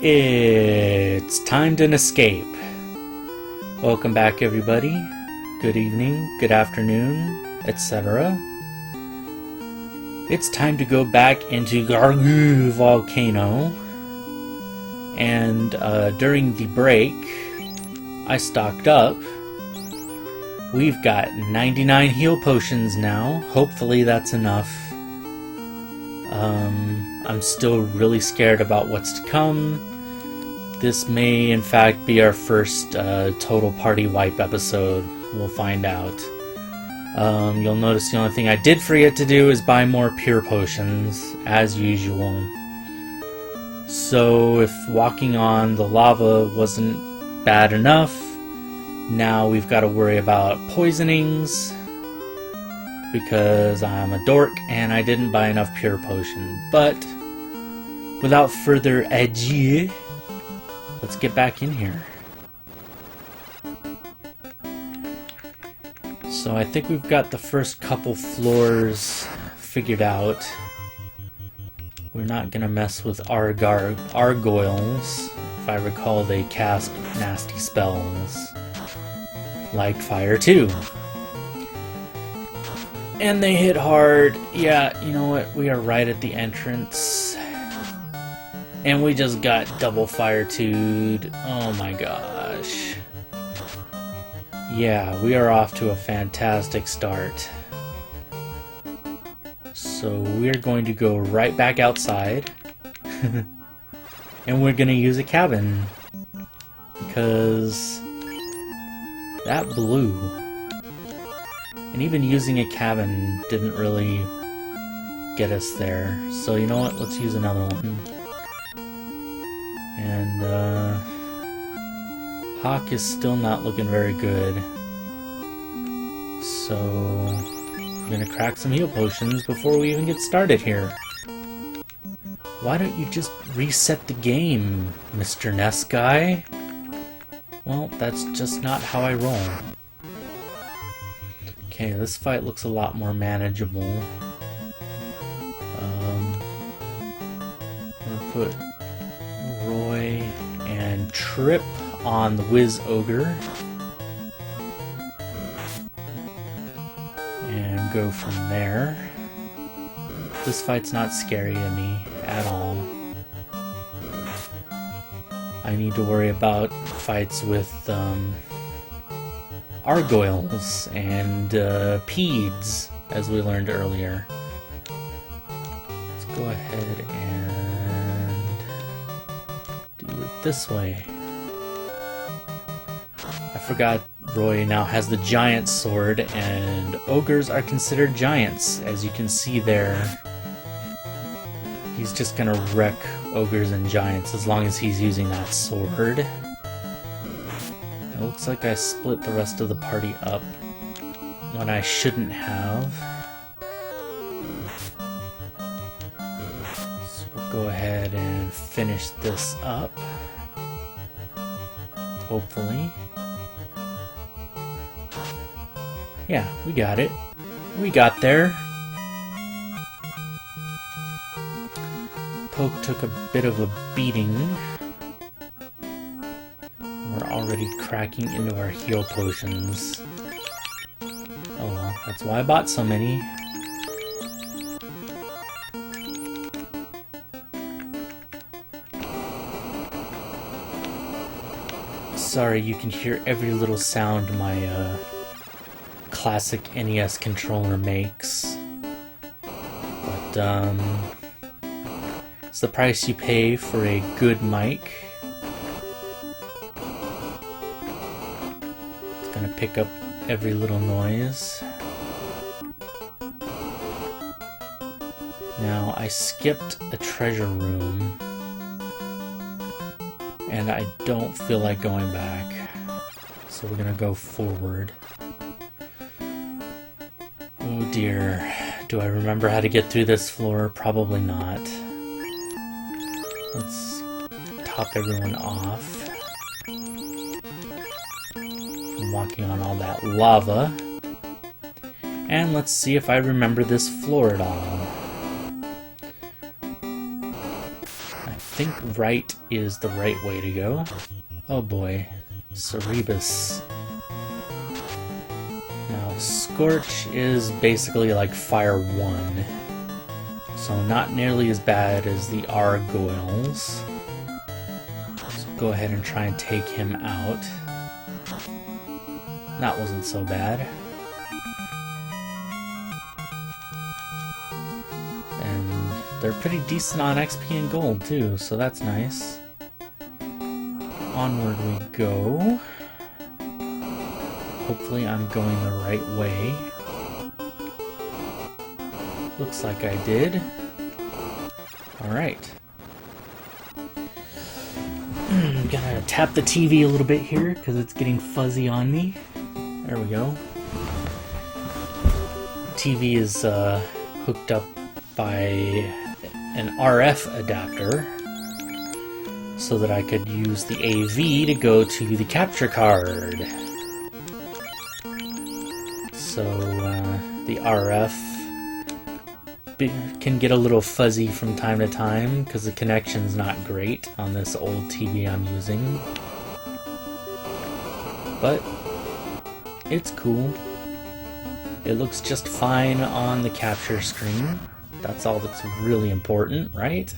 It's time to NEScape. Welcome back, everybody. Good evening, good afternoon, etc. It's time to go back into Gurgu Volcano. And during the break, I stocked up. We've got 99 heal potions now. Hopefully that's enough. I'm still really scared about what's to come. This may in fact be our first total party wipe episode. We'll find out. You'll notice the only thing I did forget to do is buy more pure potions, as usual. So if walking on the lava wasn't bad enough, now we've got to worry about poisonings, because I'm a dork and I didn't buy enough pure potion. But without further ado, let's get back in here. So I think we've got the first couple floors figured out. We're not gonna mess with our gargoyles. If I recall, they cast nasty spells like fire too. And they hit hard. Yeah, you know what? We are right at the entrance. And we just got double fire-two'd. Oh my gosh. Yeah, we are off to a fantastic start. So we're going to go right back outside. And we're going to use a cabin. Because that blew. And even using a cabin didn't really get us there. So you know what? Let's use another one. And Hawk is still not looking very good. So I'm gonna crack some heal potions before we even get started here. Why don't you just reset the game, Mr. Nest guy? Well, that's just not how I roll. Okay, this fight looks a lot more manageable. I'm gonna put Roy and Trip on the Whiz Ogre. And go from there. This fight's not scary to me at all. I need to worry about fights with Gargoyles and Peds, as we learned earlier. Let's go ahead and do it this way. I forgot Roy now has the giant sword, and ogres are considered giants, as you can see there. He's just gonna wreck ogres and giants as long as he's using that sword. It looks like I split the rest of the party up when I shouldn't have. So we'll go ahead and finish this up. Hopefully. Yeah, we got it. We got there. Poke took a bit of a beating. We're already cracking into our heal potions. Oh well, that's why I bought so many. Sorry, you can hear every little sound my classic NES controller makes. But it's the price you pay for a good mic. It's gonna pick up every little noise. Now, I skipped a treasure room, and I don't feel like going back. So we're gonna go forward. Oh dear. Do I remember how to get through this floor? Probably not. Let's top everyone off. I'm walking on all that lava. And let's see if I remember this floor at all. I think right is the right way to go. Oh boy, Cerebus. Now, Scorch is basically like Fire 1, so not nearly as bad as the Argoyles. So go ahead and try and take him out. That wasn't so bad. And they're pretty decent on XP and gold too, so that's nice. Onward we go. Hopefully I'm going the right way. Looks like I did. Alright. Gotta tap the TV a little bit here because it's getting fuzzy on me. There we go. TV is hooked up by an RF adapter so that I could use the AV to go to the capture card. So the RF can get a little fuzzy from time to time because the connection's not great on this old TV I'm using. But it's cool. It looks just fine on the capture screen. That's all that's really important, right?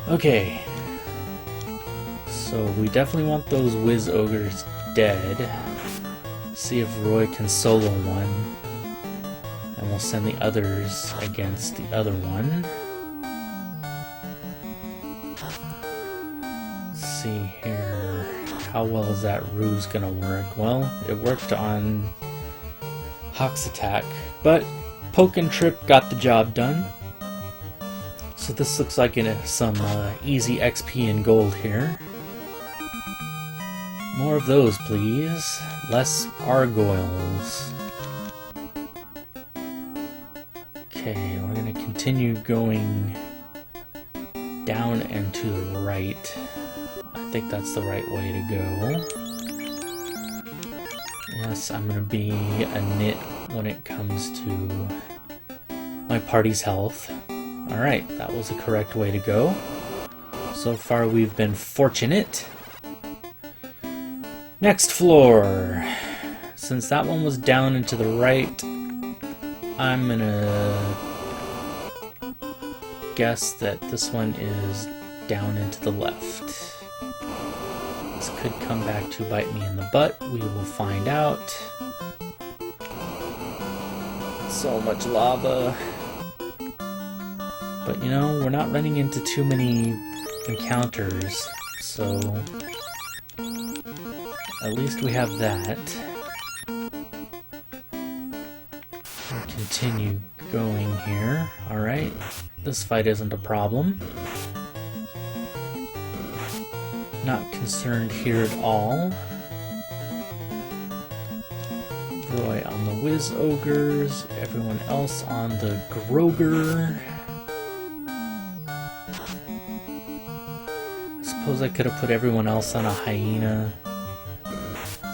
Okay. So we definitely want those Whiz Ogres dead. See if Roy can solo one. And we'll send the others against the other one. Let's see here. How well is that ruse gonna work? Well, it worked on Hawk's attack, but Poke and Trip got the job done. So this looks like some easy XP and gold here. More of those, please. Less Argoyles. Okay, we're going to continue going down and to the right. I think that's the right way to go. Yes, I'm going to be a nit when it comes to my party's health. Alright, that was the correct way to go. So far we've been fortunate. Next floor. Since that one was down and to the right, I'm gonna guess that this one is down and to the left. This could come back to bite me in the butt. We will find out. So much lava. But you know, we're not running into too many encounters, so at least we have that. We'll continue going here. Alright, this fight isn't a problem. Not concerned here at all. Roy on the Whiz Ogres, everyone else on the Groger. I suppose I could have put everyone else on a Hyena,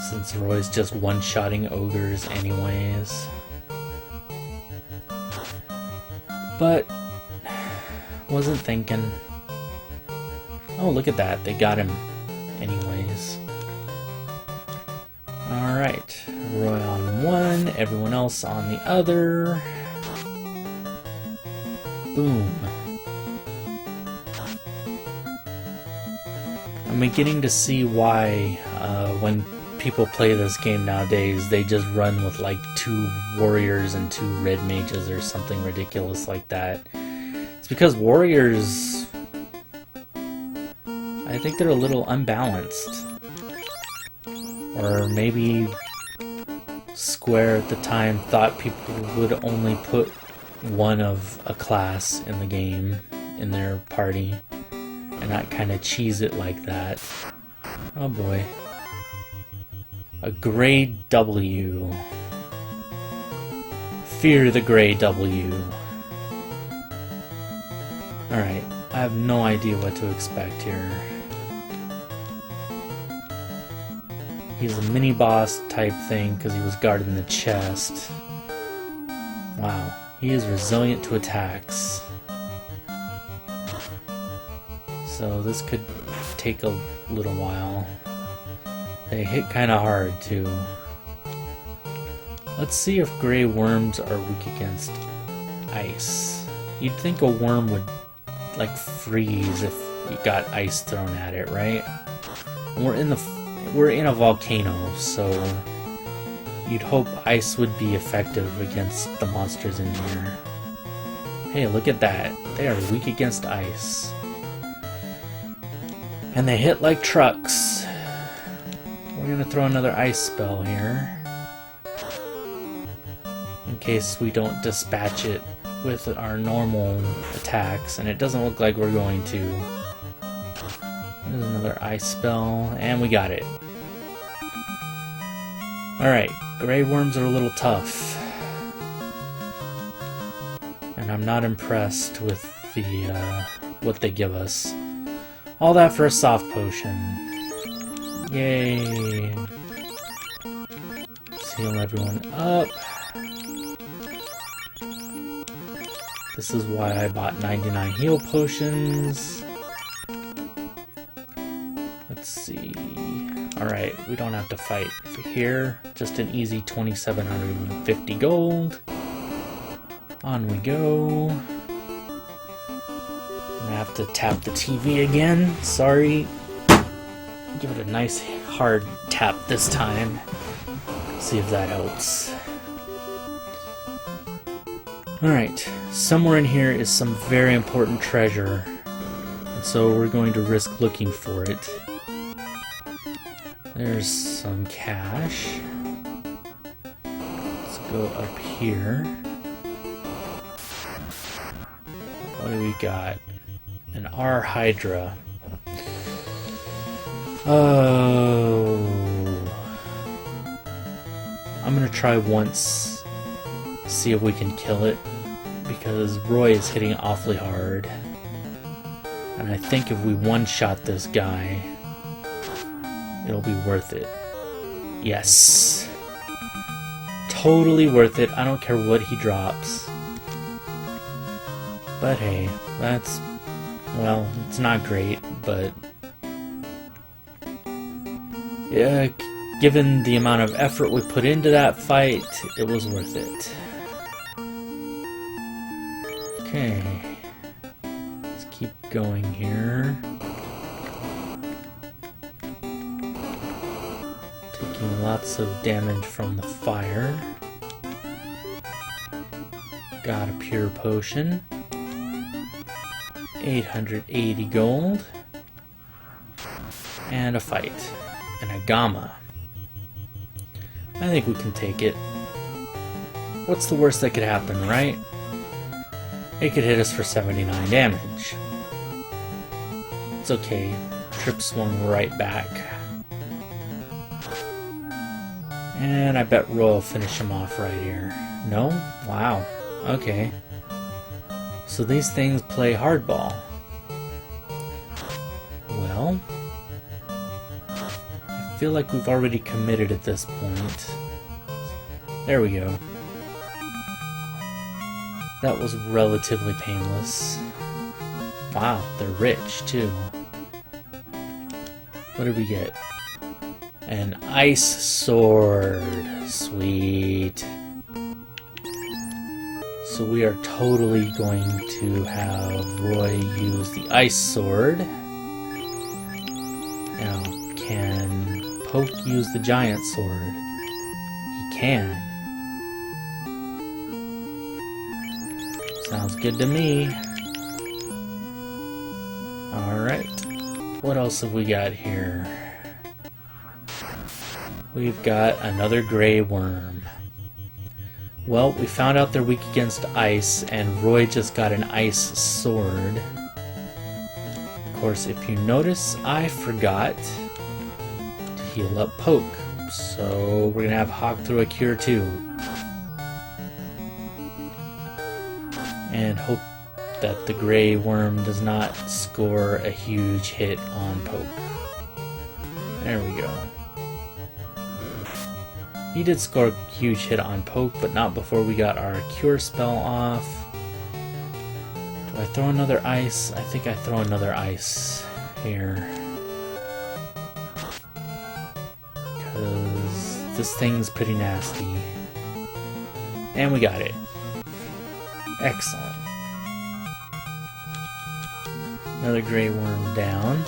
since Roy's just one-shotting ogres anyways. But wasn't thinking. Oh, look at that, they got him anyways. Alright, Roy on one, everyone else on the other. Boom. I'm beginning to see why when people play this game nowadays, they just run with like 2 warriors and 2 red mages or something ridiculous like that. It's because warriors, I think they're a little unbalanced. Or maybe Square at the time thought people would only put one of a class in the game, in their party, and not kind of cheese it like that. Oh boy. A gray W. Fear the gray W. Alright, I have no idea what to expect here. He's a mini-boss type thing because he was guarding the chest. Wow, he is resilient to attacks. So this could take a little while. They hit kind of hard too. Let's see if gray worms are weak against ice. You'd think a worm would like freeze if you got ice thrown at it, right? And we're in a volcano, so you'd hope ice would be effective against the monsters in here. Hey, look at that. They are weak against ice. And they hit like trucks. We're gonna throw another ice spell here, in case we don't dispatch it with our normal attacks, and it doesn't look like we're going to. There's another ice spell, and we got it. Alright, gray worms are a little tough. And I'm not impressed with the what they give us. All that for a soft potion. Yay! Let's heal everyone up. This is why I bought 99 heal potions. Let's see. Alright, we don't have to fight for here. Just an easy 2,750 gold. On we go. I'm gonna have to tap the TV again. Sorry. Give it a nice hard tap this time. See if that helps. Alright, somewhere in here is some very important treasure. And so we're going to risk looking for it. There's some cash. Let's go up here. What do we got? An R Hydra. Oh. I'm gonna try once, see if we can kill it, because Roy is hitting awfully hard. And I think if we one-shot this guy, it'll be worth it. Yes. Totally worth it. I don't care what he drops. But hey, that's, well, it's not great, but yeah, given the amount of effort we put into that fight, it was worth it. Okay, let's keep going here. Taking lots of damage from the fire. Got a pure potion. 880 gold. And a fight. And a gamma. I think we can take it. What's the worst that could happen, right? It could hit us for 79 damage. It's okay. Trip swung right back. And I bet Roy will finish him off right here. No? Wow. Okay. So these things play hardball. Well, I feel like we've already committed at this point. There we go. That was relatively painless. Wow, they're rich too. What did we get? An ice sword. Sweet. So we are totally going to have Roy use the ice sword. Now, can Poke use the giant sword? He can. Sounds good to me. Alright. What else have we got here? We've got another gray worm. Well, we found out they're weak against ice, and Roy just got an ice sword. Of course, if you notice, I forgot to heal up Poke. So we're gonna have Hawk throw a cure too. And hope that the gray worm does not score a huge hit on Poke. There we go. He did score a huge hit on Poke, but not before we got our cure spell off. Do I throw another ice? I think I throw another ice here. Because this thing's pretty nasty. And we got it. Excellent. Another gray worm down.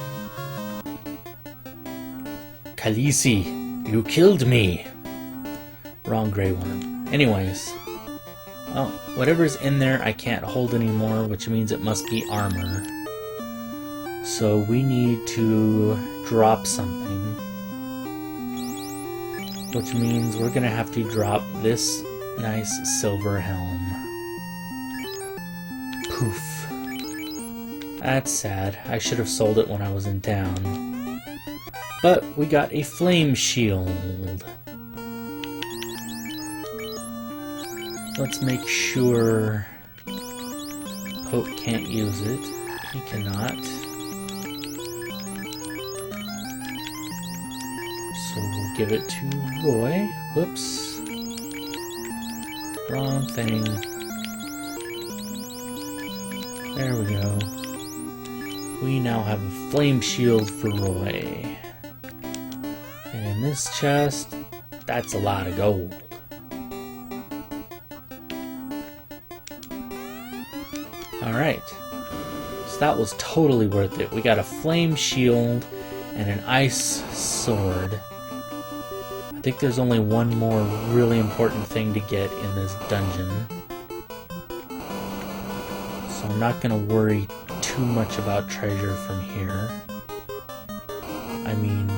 Khaleesi, you killed me! Wrong gray worm. Anyways. Oh, whatever's in there I can't hold anymore, which means it must be armor. So we need to drop something. Which means we're gonna have to drop this nice silver helm. Poof. That's sad. I should have sold it when I was in town. But we got a flame shield. Let's make sure Pope can't use it. He cannot. So we'll give it to Roy. Whoops. Wrong thing. There we go. We now have a flame shield for Roy. And in this chest, that's a lot of gold. Alright. So that was totally worth it. We got a flame shield and an ice sword. I think there's only one more really important thing to get in this dungeon. So I'm not going to worry too much about treasure from here. I mean,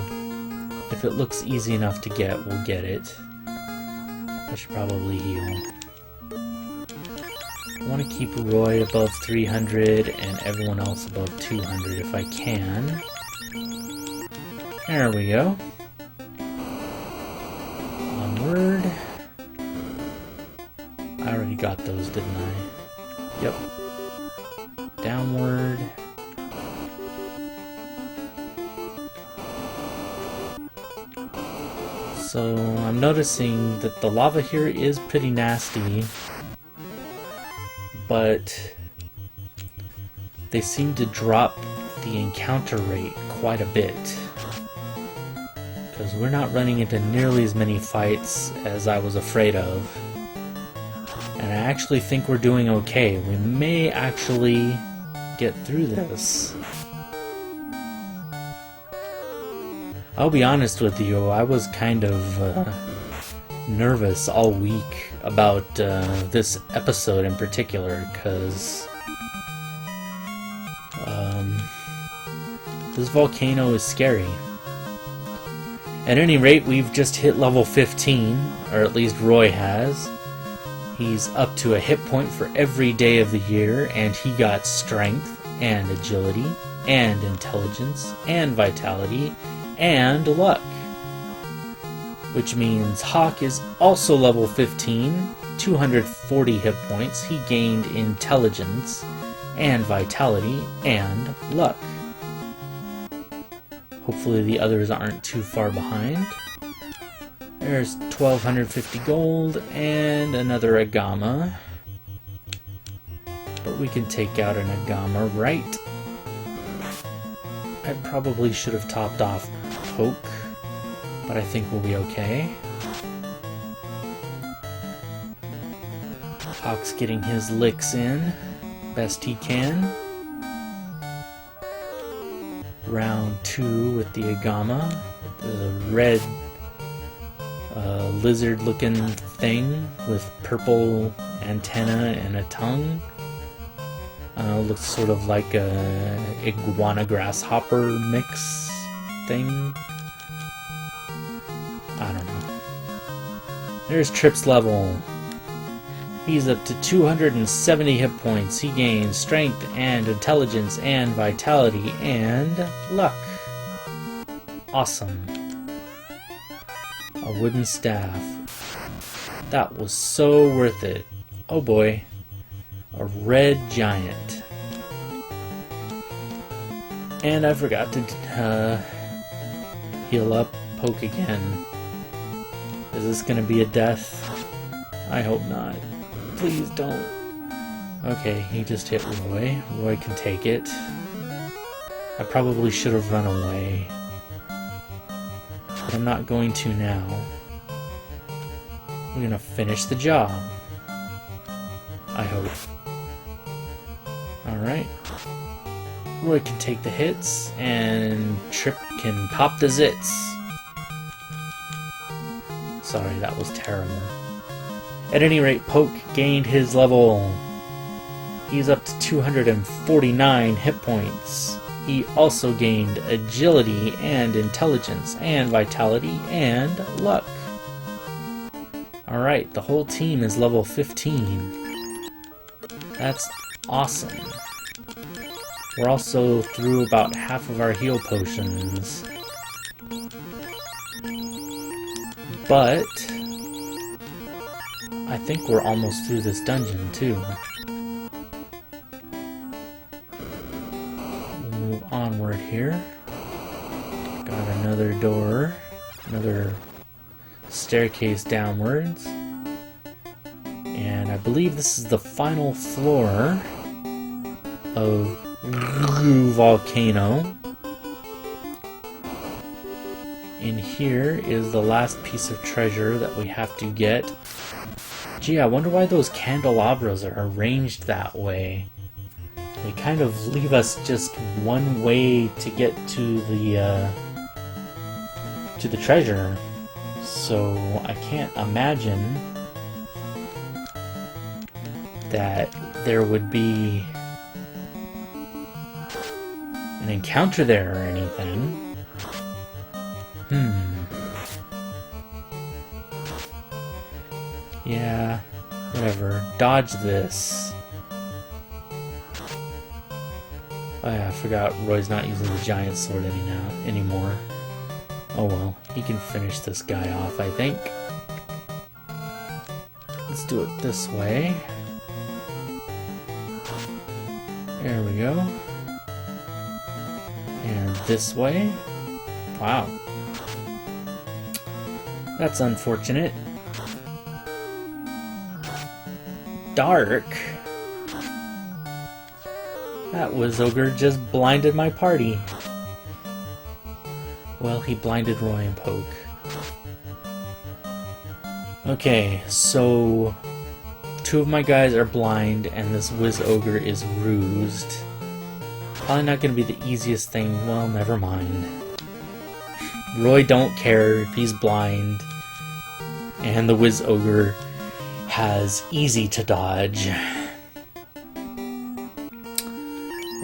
if it looks easy enough to get, we'll get it. I should probably heal. I want to keep Roy above 300 and everyone else above 200 if I can. There we go. Onward. I already got those, didn't I? Yep. Downward. So I'm noticing that the lava here is pretty nasty, but they seem to drop the encounter rate quite a bit, because we're not running into nearly as many fights as I was afraid of. And I actually think we're doing okay. We may actually get through this. I'll be honest with you, I was kind of nervous all week about this episode in particular, because this volcano is scary. At any rate, we've just hit level 15, or at least Roy has. He's up to a hit point for every day of the year, and he got strength, and agility, and intelligence, and vitality, and luck. Which means Hawk is also level 15, 240 hit points. He gained intelligence, and vitality, and luck. Hopefully the others aren't too far behind. There's 1250 gold and another Agama. But we can take out an Agama, right? I probably should have topped off Poke, but I think we'll be okay. Hawk's getting his licks in best he can. Round 2 with the Agama, the red lizard-looking thing with purple antenna and a tongue. Looks sort of like a iguana grasshopper mix thing. I don't know. There's Trip's level. He's up to 270 hit points. He gains strength and intelligence and vitality and luck. Awesome. A wooden staff. That was so worth it. Oh boy. A red giant. And I forgot to heal up Poke again. Is this gonna be a death? I hope not. Please don't. Okay, he just hit Roy. Roy can take it. I probably should have run away. But I'm not going to now. We're gonna finish the job. I hope. Alright. Roy can take the hits, and Trip can pop the zits. Sorry, that was terrible. At any rate, Poke gained his level. He's up to 249 hit points. He also gained agility and intelligence and vitality and luck. Alright, the whole team is level 15. That's awesome. We're also through about half of our heal potions. But I think we're almost through this dungeon too. We'll move onward here. Got another door, another staircase downwards. And I believe this is the final floor of Gurgu Volcano. And here is the last piece of treasure that we have to get. Gee, I wonder why those candelabras are arranged that way. They kind of leave us just one way to get to the treasure. So I can't imagine that there would be an encounter there or anything. Yeah, whatever. Dodge this. Oh yeah, I forgot Roy's not using the giant sword anymore. Oh well, he can finish this guy off, I think. Let's do it this way. There we go. And this way. Wow. That's unfortunate. Dark. That Wizogre just blinded my party. Well, he blinded Roy and Poke. Okay, so two of my guys are blind and this Wizogre is rused. Probably not going to be the easiest thing. Well, never mind. Roy don't care if he's blind. And the Wizogre has easy to dodge.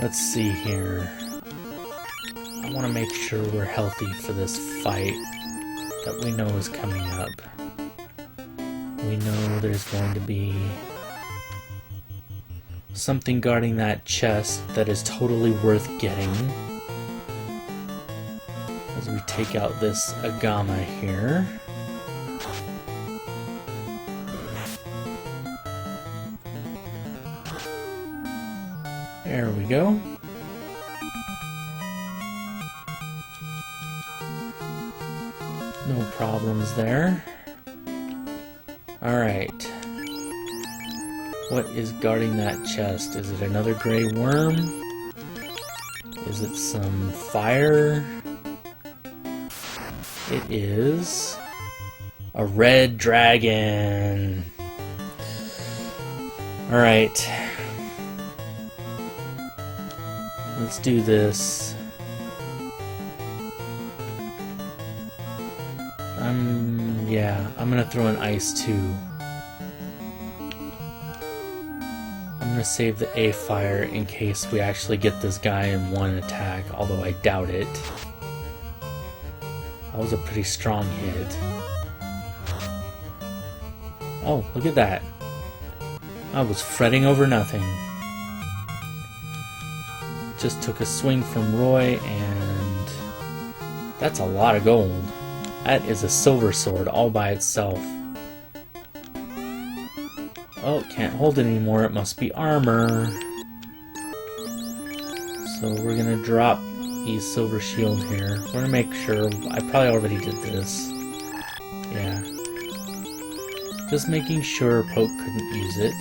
Let's see here. I want to make sure we're healthy for this fight that we know is coming up. We know there's going to be something guarding that chest that is totally worth getting. As we take out this Agama here. There we go. No problems there. Alright. What is guarding that chest? Is it another gray worm? Is it some fire? It is a red dragon. Alright. Let's do this. Yeah, I'm gonna throw an ice too. I'm gonna save the A fire in case we actually get this guy in one attack, although I doubt it. That was a pretty strong hit. Oh, look at that. I was fretting over nothing. Just took a swing from Roy, and that's a lot of gold. That is a silver sword all by itself. Oh, can't hold it anymore. It must be armor. So we're gonna drop the silver shield here. We're gonna make sure. I probably already did this. Yeah. Just making sure Poke couldn't use it.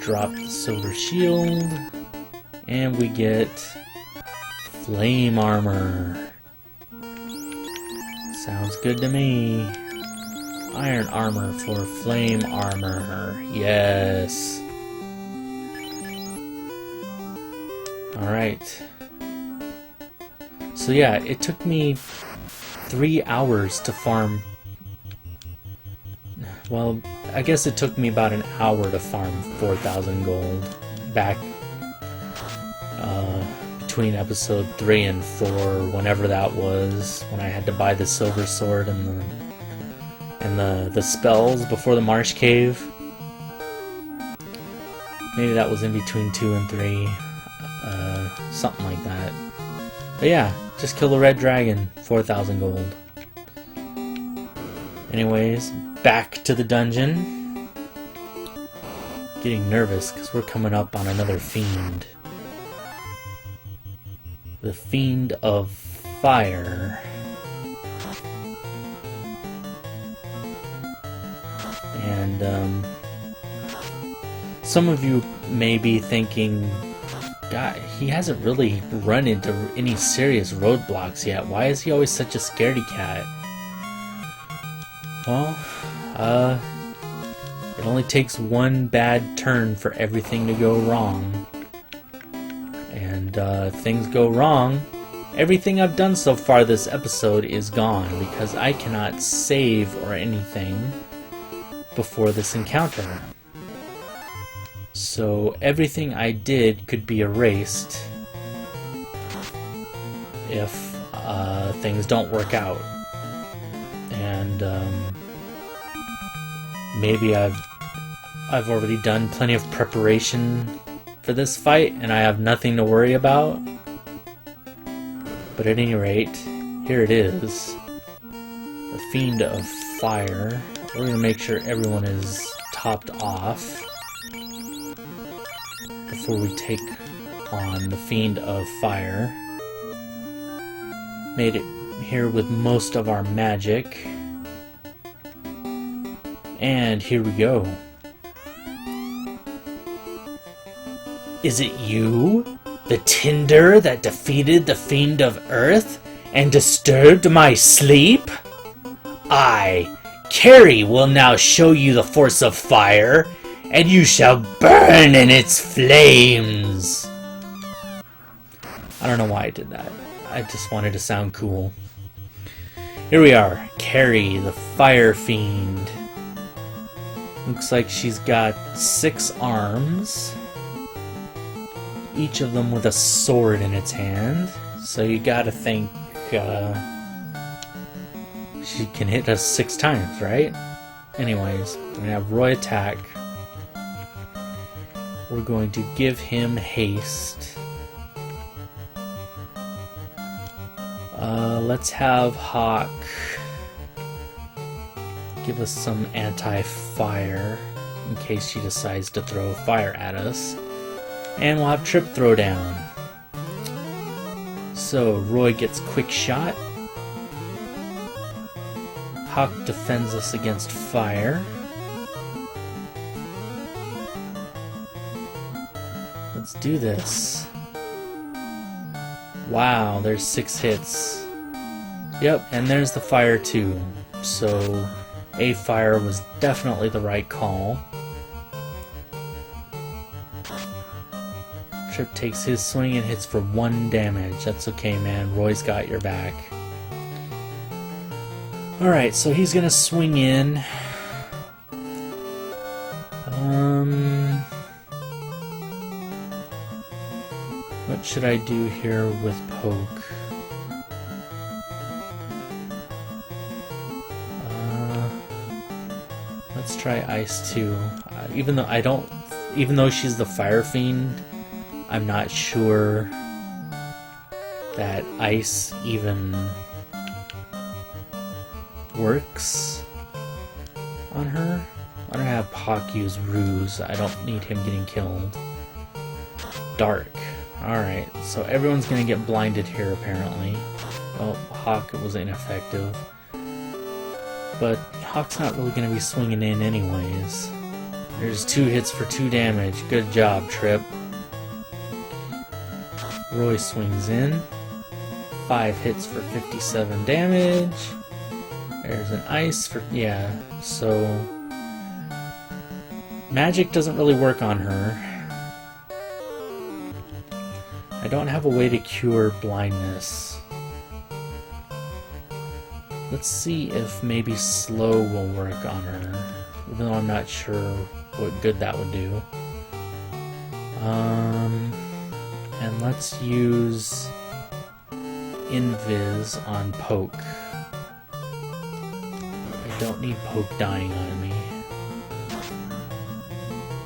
drop the silver shield, and we get flame armor. Sounds good to me. Iron armor for flame armor. Yes. Alright. So yeah, it took me 3 hours to farm. Well, I guess it took me about an hour to farm 4,000 gold back between episode 3 and 4, whenever that was, when I had to buy the silver sword and the spells before the marsh cave. Maybe that was in between 2 and 3, something like that. But yeah, just kill the red dragon, 4,000 gold. Anyways, back to the dungeon. Getting nervous because we're coming up on another fiend. The Fiend of Fire. And some of you may be thinking, God, he hasn't really run into any serious roadblocks yet. Why is he always such a scaredy cat? Well, it only takes one bad turn for everything to go wrong. And things go wrong. Everything I've done so far this episode is gone because I cannot save or anything before this encounter. So everything I did could be erased if things don't work out. And maybe I've already done plenty of preparation for this fight and I have nothing to worry about. But at any rate, here it is. The Fiend of Fire. We're going to make sure everyone is topped off before we take on the Fiend of Fire. Made it here with most of our magic. And here we go. Is it you, the tinder that defeated the Fiend of Earth and disturbed my sleep? I, Carrie, will now show you the force of fire, and you shall burn in its flames. I don't know why I did that. I just wanted to sound cool. Here we are, Carrie, the Fire Fiend. Looks like she's got 6 arms, each of them with a sword in its hand. So you gotta think she can hit us 6 times, right? Anyways, we're gonna have Roy attack. We're going to give him haste. Let's have Hawk give us some anti-fire in case she decides to throw fire at us. And we'll have Trip throw down. So Roy gets quick shot. Hawk defends us against fire. Let's do this. Wow, there's 6 hits. Yep, and there's the fire too. So a fire was definitely the right call. Trip takes his swing and hits for 1 damage. That's okay, man. Roy's got your back. Alright, so he's gonna swing in. What should I do here with Poke? Let's try Ice too. Even though she's the Fire Fiend, I'm not sure that Ice even works on her. I'm gonna have Hawk use Ruse. I don't need him getting killed. Dark. Alright, so everyone's gonna get blinded here apparently. Well, Hawk was ineffective. But Hawk's not really gonna be swinging in anyways. There's 2 hits for 2 damage. Good job, Trip. Roy swings in. 5 hits for 57 damage. There's an ice for... yeah, so... magic doesn't really work on her. I don't have a way to cure blindness. Let's see if maybe slow will work on her, even though I'm not sure what good that would do. And let's use Invis on Poke. I don't need Poke dying on me.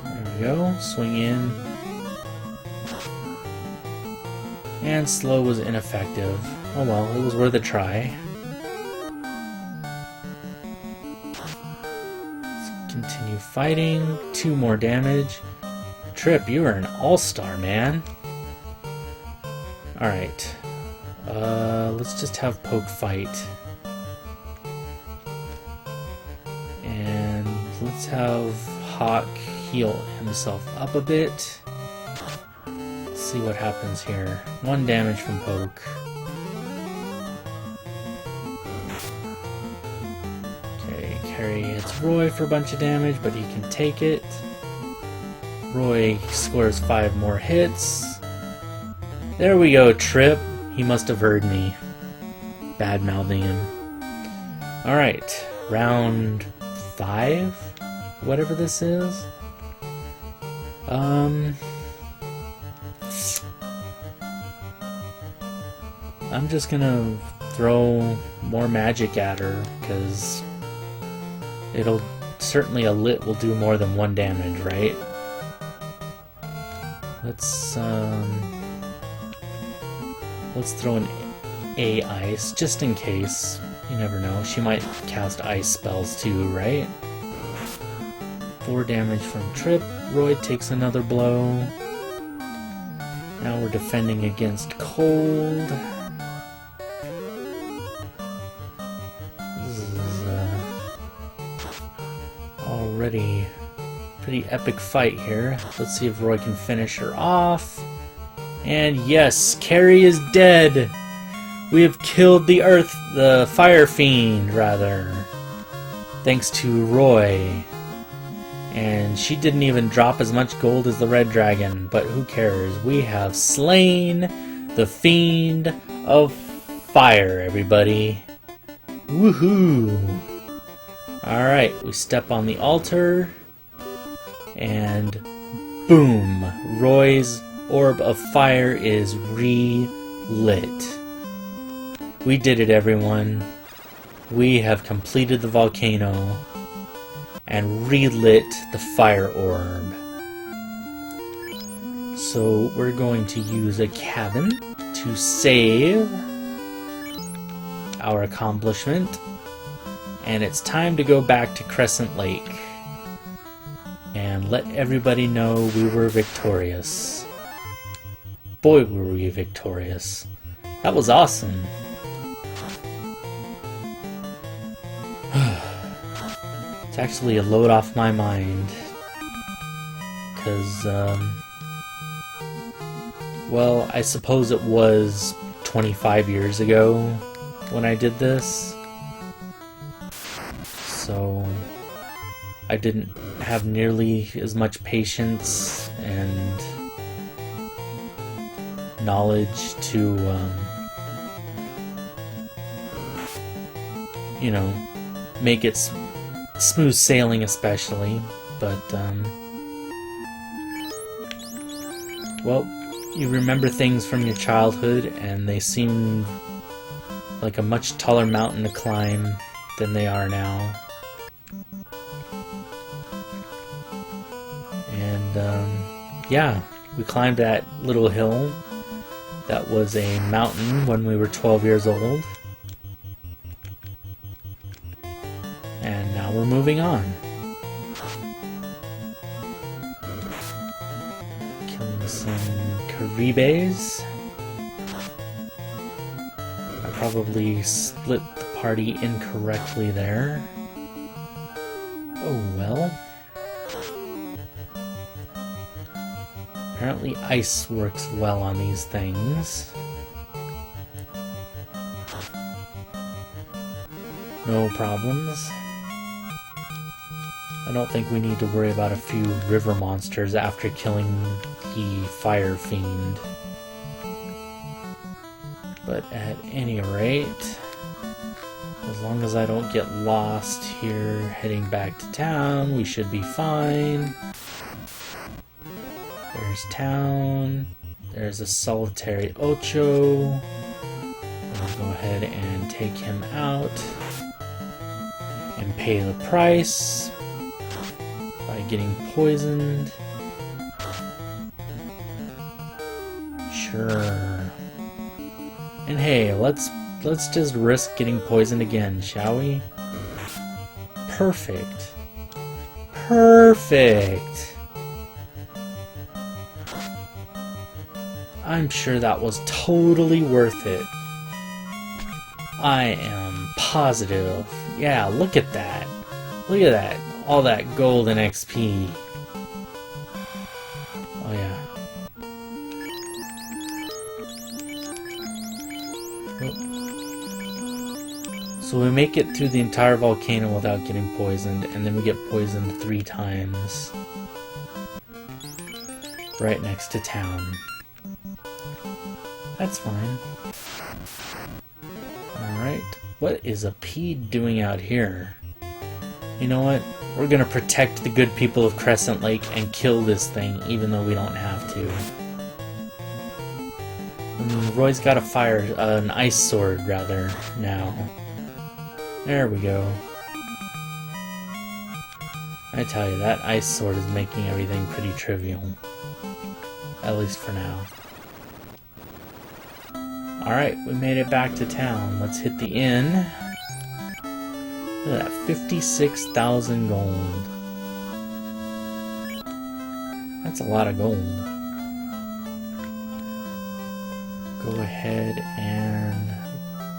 There we go, swing in. And slow was ineffective. Oh well, it was worth a try. Let's continue fighting. 2 more damage. Trip, you are an all-star, man. Alright. Let's just have Poke fight. And let's have Hawk heal himself up a bit. See what happens here. 1 damage from Poke. Okay, Carry hits Roy for a bunch of damage, but he can take it. Roy scores 5 more hits. There we go, Trip. He must have heard me bad-mouthing him. Alright, round 5? Whatever this is. I'm just gonna throw more magic at her, because it'll certainly a lit will do more than 1 damage, right? Let's throw an A ice, just in case. You never know. She might cast ice spells too, right? 4 damage from Trip. Roy takes another blow. Now we're defending against cold. This is already a pretty epic fight here. Let's see if Roy can finish her off. And yes, Carrie is dead! We have killed the fire fiend, rather. Thanks to Roy. And she didn't even drop as much gold as the red dragon, but who cares? We have slain the fiend of fire, everybody. Woohoo! Alright, we step on the altar, and boom! Roy's orb of fire is re-lit. We did it, everyone. We have completed the volcano and relit the fire orb. So we're going to use a cabin to save our accomplishment, and it's time to go back to Crescent Lake and let everybody know we were victorious. Boy, were we victorious. That was awesome. It's actually a load off my mind, because, well, I suppose it was 25 years ago when I did this, so I didn't have nearly as much patience and knowledge to, you know, make it smooth sailing, especially, but, well, you remember things from your childhood, and they seem like a much taller mountain to climb than they are now. And, yeah, we climbed that little hill that was a mountain when we were 12 years old. And now we're moving on. Killing some Caribes. I probably split the party incorrectly there. Oh well. Apparently ice works well on these things. No problems. I don't think we need to worry about a few river monsters after killing the fire fiend. But at any rate, as long as I don't get lost here heading back to town, we should be fine. There's town. There's a solitary Ocho. I'll go ahead and take him out and pay the price by getting poisoned. Sure. And hey, let's just risk getting poisoned again, shall we? Perfect. Perfect. I'm sure that was totally worth it. I am positive. Yeah, look at that. Look at that. All that gold and XP. Oh yeah. So we make it through the entire volcano without getting poisoned, and then we get poisoned 3 times. Right next to town. That's fine. Alright, what is a pea doing out here? You know what? We're gonna protect the good people of Crescent Lake and kill this thing, even though we don't have to. Roy's got an ice sword, rather, now. There we go. I tell you, that ice sword is making everything pretty trivial. At least for now. Alright, we made it back to town. Let's hit the inn. Look at that, 56,000 gold. That's a lot of gold. Go ahead and...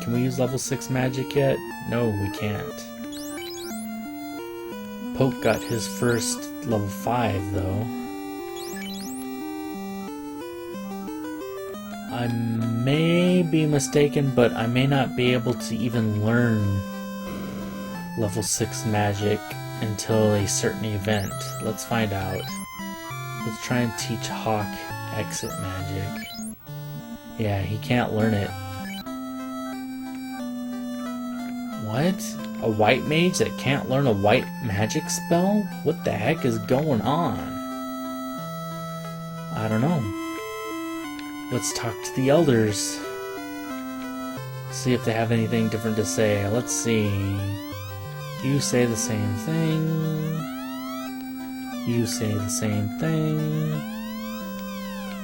Can we use level 6 magic yet? No, we can't. Poke got his first level 5, though. I may be mistaken, but I may not be able to even learn level 6 magic until a certain event. Let's find out. Let's try and teach Hawk exit magic. Yeah, he can't learn it. What? A white mage that can't learn a white magic spell? What the heck is going on? I don't know. Let's talk to the elders. See if they have anything different to say. Let's see. You say the same thing. You say the same thing.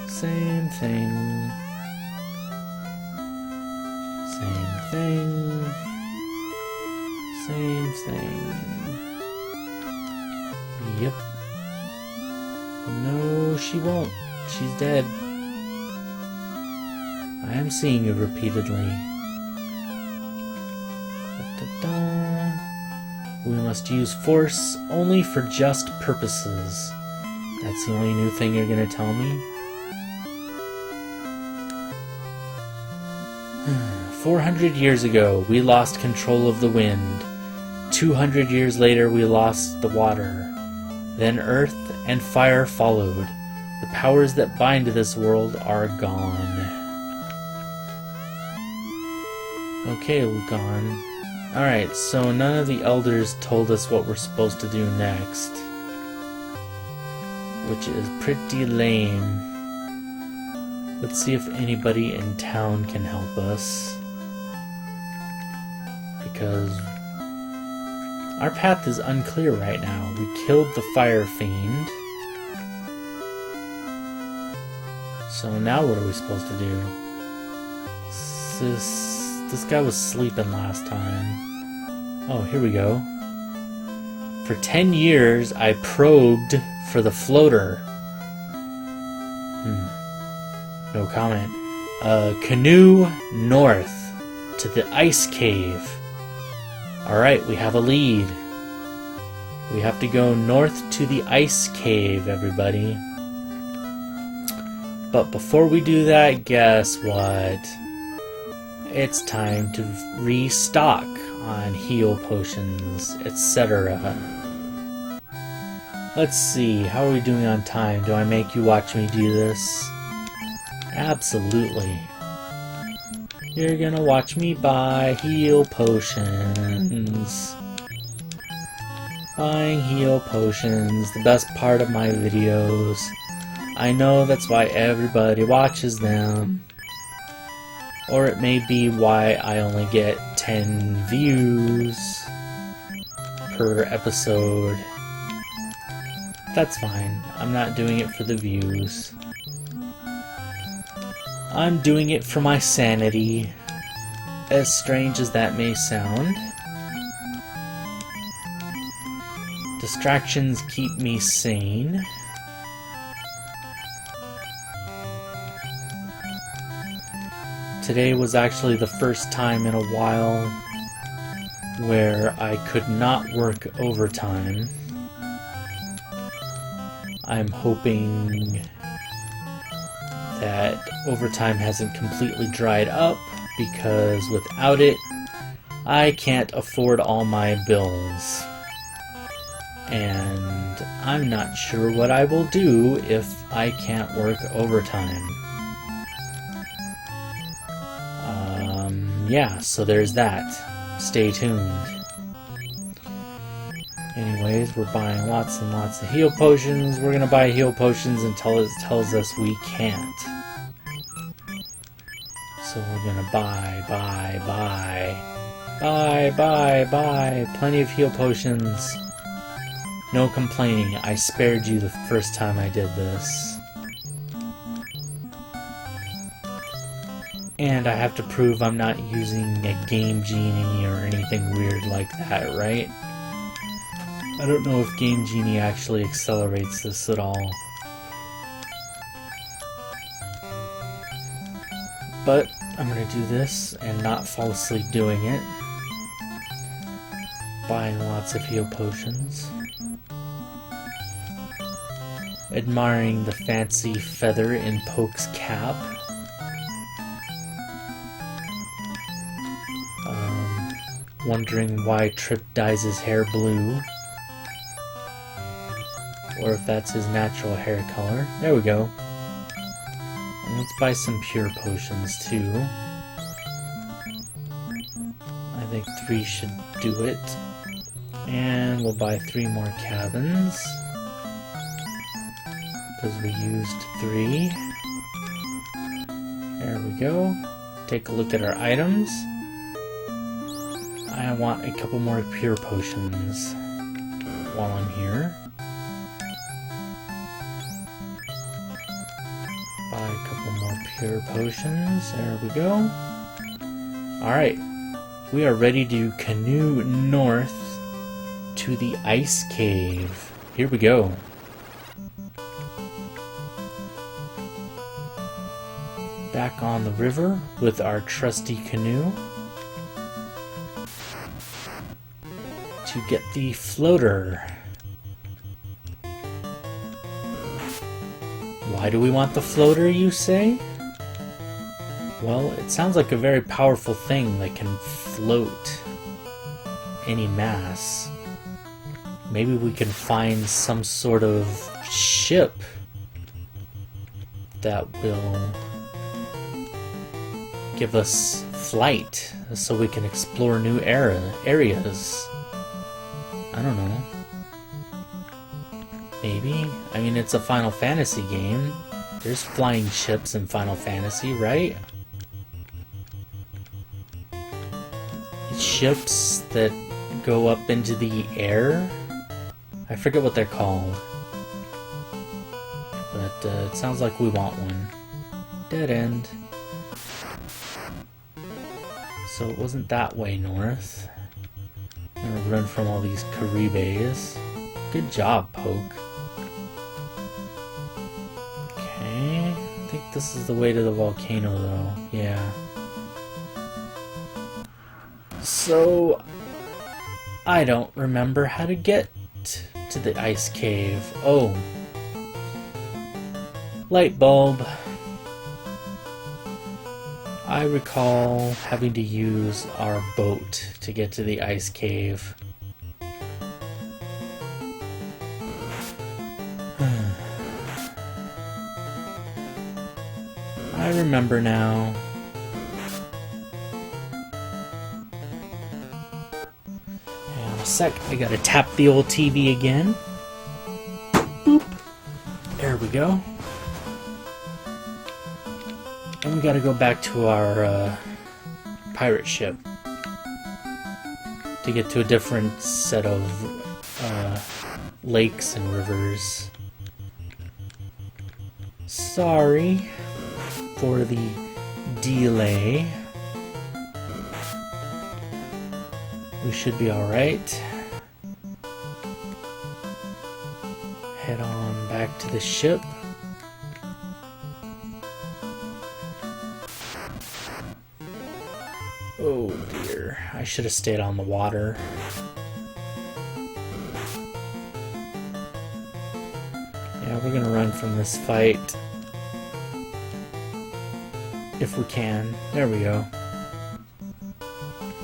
Same thing. Same thing. Same thing. Yep. No, she won't. She's dead. I am seeing you repeatedly. Da-da-da. We must use force only for just purposes. That's the only new thing you're gonna tell me? 400 years ago, we lost control of the wind. 200 years later, we lost the water. Then earth and fire followed. The powers that bind this world are gone. Okay, Lucan. Alright, so none of the elders told us what we're supposed to do next. Which is pretty lame. Let's see if anybody in town can help us. Because our path is unclear right now. We killed the fire fiend. So now what are we supposed to do? This guy was sleeping last time. Oh, here we go. For 10 years, I probed for the floater. No comment. Canoe north to the ice cave. Alright, we have a lead. We have to go north to the ice cave, everybody. But before we do that, guess what? It's time to restock on heal potions, etc. Let's see, how are we doing on time? Do I make you watch me do this? Absolutely. You're gonna watch me buy heal potions. Buying heal potions, the best part of my videos. I know that's why everybody watches them. Or it may be why I only get 10 views per episode. That's fine. I'm not doing it for the views. I'm doing it for my sanity. As strange as that may sound. Distractions keep me sane. Today was actually the first time in a while where I could not work overtime. I'm hoping that overtime hasn't completely dried up, because without it, I can't afford all my bills. And I'm not sure what I will do if I can't work overtime. Yeah, so there's that. Stay tuned. Anyways, we're buying lots and lots of heal potions. We're gonna buy heal potions until it tells us we can't. So we're gonna buy. Plenty of heal potions. No complaining. I spared you the first time I did this. And I have to prove I'm not using a Game Genie or anything weird like that, right? I don't know if Game Genie actually accelerates this at all. But I'm gonna do this and not fall asleep doing it. Buying lots of heal potions. Admiring the fancy feather in Poke's cap. Wondering why Trip dyes his hair blue. Or if that's his natural hair color. There we go. And let's buy some pure potions too. I think 3 should do it. And we'll buy 3 more cabins. Because we used 3. There we go. Take a look at our items. I want a couple more pure potions while I'm here. Buy a couple more pure potions. There we go. Alright. We are ready to canoe north to the ice cave. Here we go. Back on the river with our trusty canoe. To get the floater. Why do we want the floater, you say? Well, it sounds like a very powerful thing that can float any mass. Maybe we can find some sort of ship that will give us flight so we can explore new areas. I don't know. Maybe? I mean, it's a Final Fantasy game. There's flying ships in Final Fantasy, right? Ships that go up into the air? I forget what they're called. But it sounds like we want one. Dead end. So it wasn't that way north. I'm gonna run from all these Caribes. Good job, Poke. Okay, I think this is the way to the volcano though. Yeah. So, I don't remember how to get to the ice cave. Oh. Light bulb. I recall having to use our boat to get to the ice cave. I remember now. Hang on a sec, I gotta tap the old TV again. Boop. There we go. And we gotta go back to our pirate ship to get to a different set of lakes and rivers. Sorry for the delay. We should be alright. Head on back to the ship. Oh dear, I should have stayed on the water. Yeah, we're gonna run from this fight. If we can. There we go.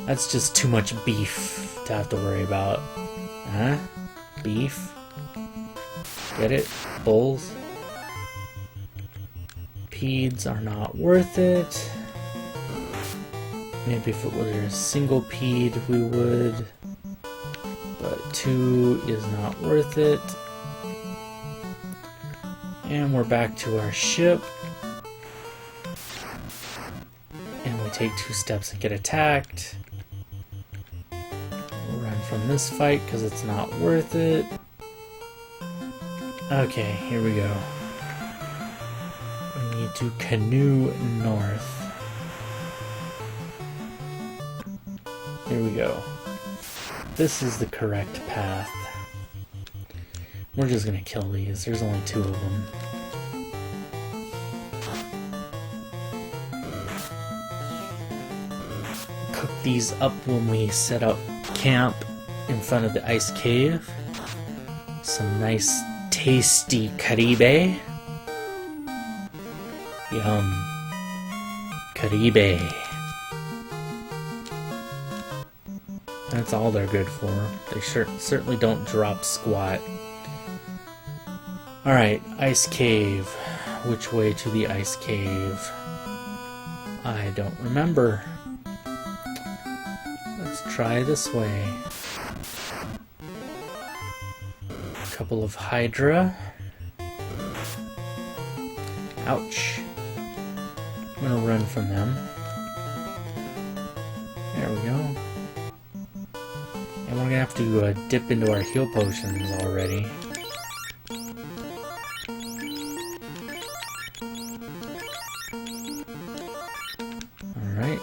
That's just too much beef to have to worry about. Huh? Beef? Get it? Bulls? Peds are not worth it. Maybe if it was a single ped we would, but 2 is not worth it. And we're back to our ship. And we take 2 steps and get attacked. We'll run from this fight because it's not worth it. Okay, here we go. We need to canoe north. Here we go. This is the correct path. We're just gonna kill these. There's only 2 of them. Cook these up when we set up camp in front of the ice cave. Some nice tasty Caribe. Yum. Caribe. That's all they're good for. They certainly don't drop squat. Alright, ice cave. Which way to the ice cave? I don't remember. Let's try this way. A couple of Hydra. Ouch. I'm gonna run from them. There we go. And we're gonna have to dip into our heal potions already. Alright.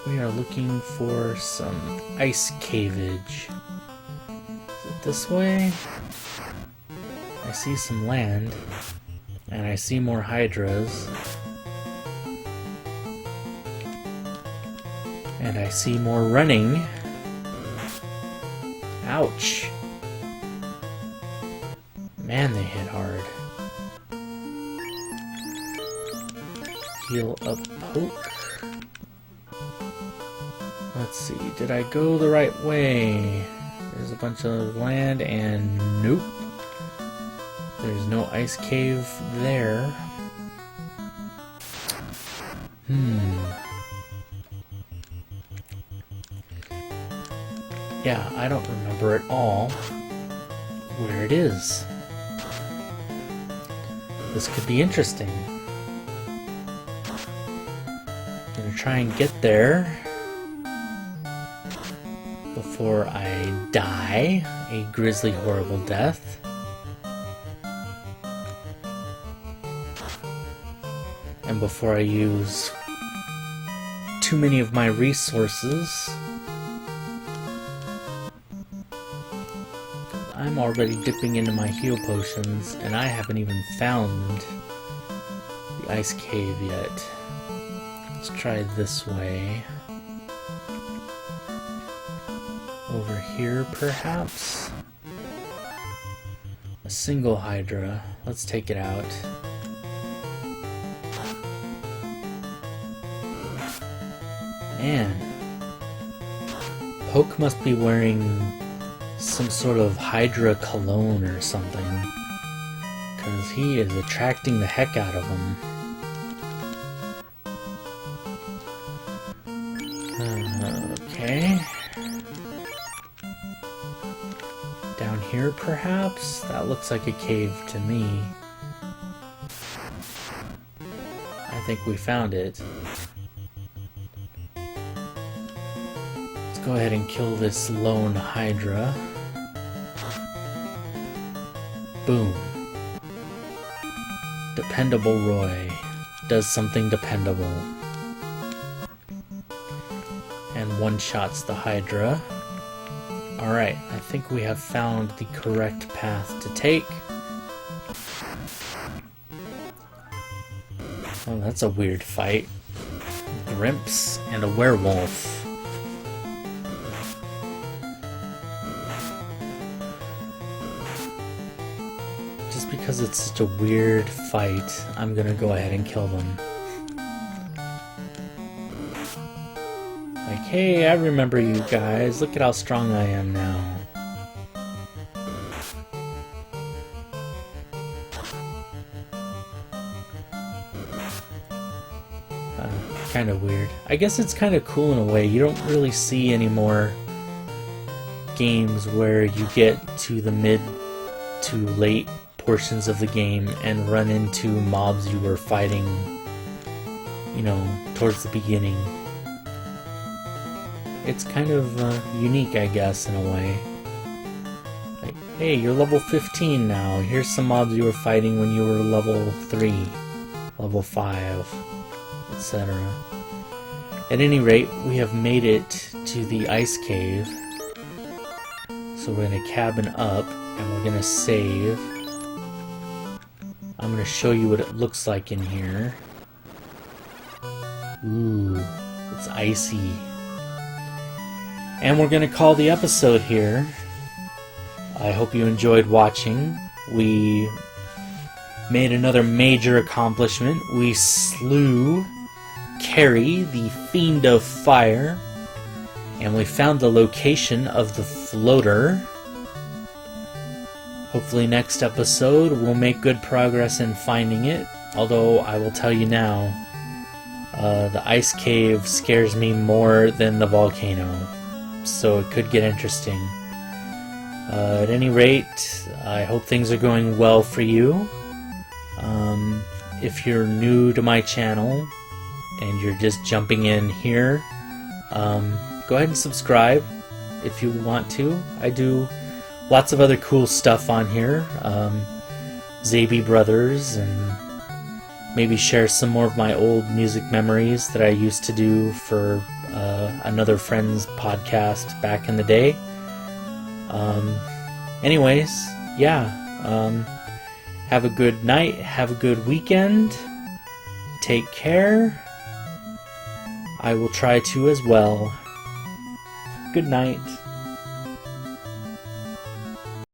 We are looking for some ice caveage. Is it this way? I see some land. And I see more Hydras. And I see more running. Ouch. Man, they hit hard. Heal up poke. Let's see, did I go the right way? There's a bunch of land and nope. There's no ice cave there. Yeah, I don't remember at all where it is. This could be interesting. I'm gonna try and get there before I die a grisly, horrible death. And before I use too many of my resources. I'm already dipping into my heal potions, and I haven't even found the ice cave yet. Let's try this way. Over here, perhaps? A single Hydra. Let's take it out. Man, Poke must be wearing some sort of Hydra cologne or something, because he is attracting the heck out of him. Okay. Down here, perhaps? That looks like a cave to me. I think we found it. Let's go ahead and kill this lone Hydra. Boom. Dependable Roy does something dependable. And one-shots the Hydra. Alright, I think we have found the correct path to take. Oh, that's a weird fight. Grimps and a werewolf. Just because it's such a weird fight, I'm gonna go ahead and kill them. Like, hey, I remember you guys. Look at how strong I am now. Kind of weird. I guess it's kind of cool in a way. You don't really see any more games where you get to the mid to late portions of the game and run into mobs you were fighting, you know, towards the beginning. It's kind of unique, I guess, in a way. Like, hey, you're level 15 now. Here's some mobs you were fighting when you were level 3, level 5, etc. At any rate, we have made it to the ice cave. So we're going to cabin up, and we're going to save. I'm going to show you what it looks like in here. Ooh, it's icy. And we're going to call the episode here. I hope you enjoyed watching. We made another major accomplishment. We slew Carrie, the Fiend of Fire, and we found the location of the floater. Hopefully next episode we'll make good progress in finding it, although I will tell you now, the ice cave scares me more than the volcano, so it could get interesting. At any rate, I hope things are going well for you. If you're new to my channel and you're just jumping in here, go ahead and subscribe if you want to. I do lots of other cool stuff on here, Zaby Brothers, and maybe share some more of my old music memories that I used to do for another friend's podcast back in the day. Anyways, yeah, have a good night, have a good weekend, take care. I will try to as well. Good night.